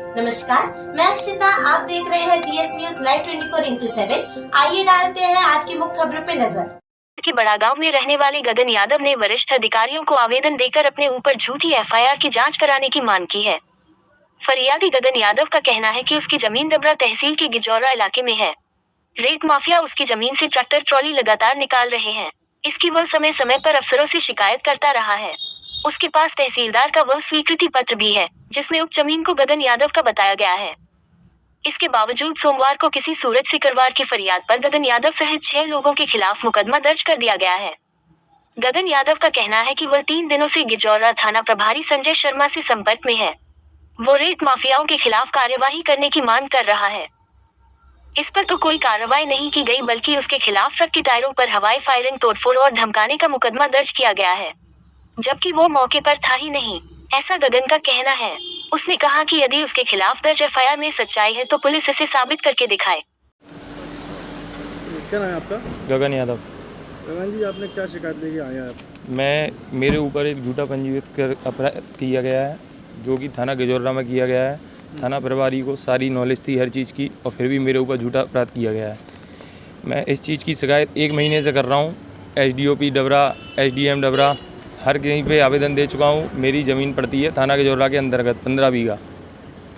नमस्कार, मैं अक्षिता। आप देख रहे हैं जीएस न्यूज लाइव 24/7। आइए डालते हैं आज की मुख्य खबरों पे नजर। कि बड़ागांव में रहने वाले गगन यादव ने वरिष्ठ अधिकारियों को आवेदन देकर अपने ऊपर झूठी एफआईआर की जांच कराने की मांग की है। फरियादी गगन यादव का कहना है कि उसकी जमीन डबरा तहसील के गिजौरा इलाके में है। रेत माफिया उसकी जमीन से ट्रैक्टर ट्रॉली लगातार निकाल रहे हैं। इसकी वह समय समय पर अफसरों से शिकायत करता रहा है। उसके पास तहसीलदार का वह स्वीकृति पत्र भी है, जिसमें उक्त जमीन को गगन यादव का बताया गया है। इसके बावजूद सोमवार को किसी सूरज सिकरवार की फरियाद पर गगन यादव सहित 6 लोगों के खिलाफ मुकदमा दर्ज कर दिया गया है। गगन यादव का कहना है कि वह 3 दिनों से गिजौरा थाना प्रभारी संजय शर्मा से संपर्क में है। वो रेत माफियाओं के खिलाफ कार्यवाही करने की मांग कर रहा है। इस पर तो कोई कार्रवाई नहीं की गई, बल्कि उसके खिलाफ ट्रक के टायरों पर हवाई फायरिंग, तोड़फोड़ और धमकाने का मुकदमा दर्ज किया गया है, जबकि वो मौके पर था ही नहीं, ऐसा गगन का कहना है। उसने कहा कि यदि उसके खिलाफ दर्ज एफआईआर में सच्चाई है तो पुलिस इसे साबित करके दिखाए। क्या नाम है आपका? गगन यादव। गगन जी, आपने क्या शिकायत लेके आए हैं आप? मेरे ऊपर एक झूठा पंजीकृत कर अपराध किया गया है, जो कि थाना गिजौरा में किया गया है। थाना प्रभारी को सारी नॉलेज थी हर चीज़ की, और फिर भी मेरे ऊपर झूठा अपराध किया गया है। मैं इस चीज़ की शिकायत 1 महीने से कर रहा हूँ। एसडीओपी डबरा, एसडीएम डबरा, हर कहीं पे आवेदन दे चुका हूँ। मेरी ज़मीन पड़ती है थाना गिजौरा के अंतर्गत 15 बीघा,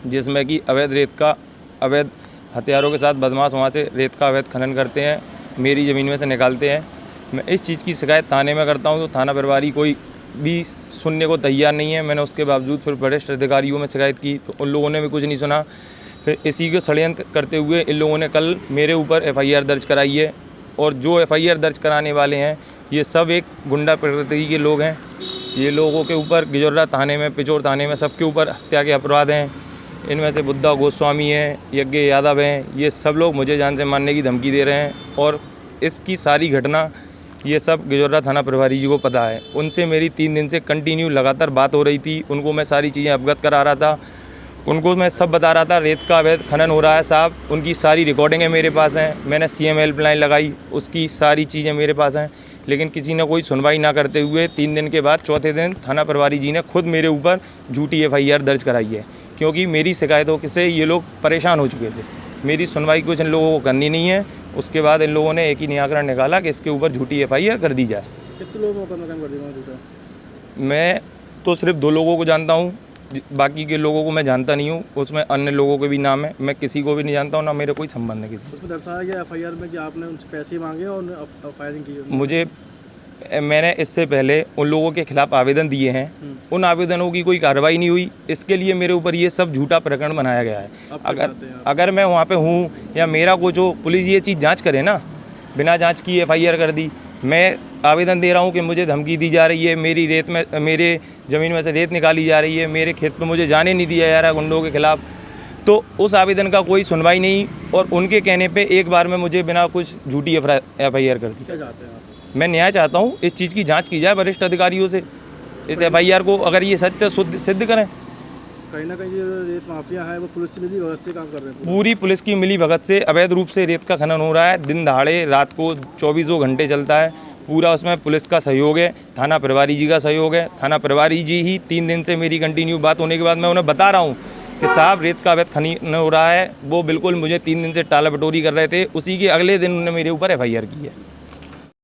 जिसमें कि अवैध हथियारों के साथ बदमाश वहाँ से रेत का अवैध खनन करते हैं, मेरी ज़मीन में से निकालते हैं। मैं इस चीज़ की शिकायत थाने में करता हूँ तो थाना प्रभारी कोई भी सुनने को तैयार नहीं है। मैंने उसके बावजूद फिर वरिष्ठ अधिकारियों में शिकायत की तो उन लोगों ने भी कुछ नहीं सुना। फिर इसी को षड्यंत्र करते हुए इन लोगों ने कल मेरे ऊपर एफआईआर दर्ज कराई है, और जो एफआईआर दर्ज कराने वाले हैं ये सब एक गुंडा प्रकृति के लोग हैं। ये लोगों के ऊपर गिजौरा थाने में, पिछोर थाने में सबके ऊपर हत्या के अपराध हैं। इनमें से बुद्धा गोस्वामी हैं, यज्ञ यादव हैं, ये सब लोग मुझे जान से मारने की धमकी दे रहे हैं। और इसकी सारी घटना ये सब गिजौरा थाना प्रभारी जी को पता है। उनसे मेरी 3 दिन से कंटिन्यू लगातार बात हो रही थी। उनको मैं सारी चीज़ें अवगत करा रहा था, उनको मैं सब बता रहा था रेत का अवैध खनन हो रहा है साहब। उनकी सारी रिकॉर्डिंगें मेरे पास हैं। मैंने सीएम हेल्पलाइन लगाई, उसकी सारी चीज़ें मेरे पास हैं, लेकिन किसी ने कोई सुनवाई ना करते हुए 3 दिन के बाद चौथे दिन थाना प्रभारी जी ने खुद मेरे ऊपर झूठी एफआईआर दर्ज कराई है, क्योंकि मेरी शिकायतों से ये लोग परेशान हो चुके थे। मेरी सुनवाई कुछ इन लोगों को करनी नहीं है। उसके बाद इन लोगों ने एक ही निराकरण निकाला कि इसके ऊपर झूठी एफआईआर कर दी जाए। कितने लोगों को कर दिया? मैं तो सिर्फ 2 लोगों को जानता हूँ, बाकी के लोगों को मैं जानता नहीं हूँ। उसमें अन्य लोगों के भी नाम है, मैं किसी को भी नहीं जानता हूँ, ना मेरे कोई संबंध है किसी। उसमें दर्शाया गया एफआईआर में कि आपने उनसे पैसे मांगे और फायरिंग की। मैंने इससे पहले उन लोगों के खिलाफ आवेदन दिए हैं, उन आवेदनों की कोई कार्रवाई नहीं हुई। इसके लिए मेरे ऊपर ये सब झूठा प्रकरण बनाया गया है। अगर मैं वहाँ पे हूँ या मेरा कुछ हो, पुलिस ये चीज़ जांच करे ना। बिना जांच की एफआईआर कर दी। मैं आवेदन दे रहा हूँ कि मुझे धमकी दी जा रही है, मेरे ज़मीन में से रेत निकाली जा रही है, मेरे खेत पर मुझे जाने नहीं दिया जा रहा गुंडों के खिलाफ। तो उस आवेदन का कोई सुनवाई नहीं, और उनके कहने पे एक बार में मुझे बिना कुछ झूठी एफआईआर कर दी। क्या चाहते हैं आप? मैं न्याय चाहता हूँ, इस चीज़ की जांच की जाए वरिष्ठ अधिकारियों से। इस एफआईआर को अगर ये सत्य सिद्ध करें। कहीं ना कहीं जो रेत माफिया है वो पुलिस से मिली भगत से काम कर रहे हैं। पूरी पुलिस की मिली भगत से अवैध रूप से रेत का खनन हो रहा है। दिन दहाड़े, रात को 24 घंटे चलता है। पूरा उसमें पुलिस का सहयोग है, थाना प्रभारी जी का सहयोग है। थाना प्रभारी जी ही 3 दिन से मेरी कंटिन्यू बात होने के बाद मैं उन्हें बता रहा हूँ कि साहब रेत का अवैध खनन हो रहा है। वो बिल्कुल मुझे 3 दिन से टाला बटोरी कर रहे थे। उसी के अगले दिन उन्होंने मेरे ऊपर एफआईआर की है।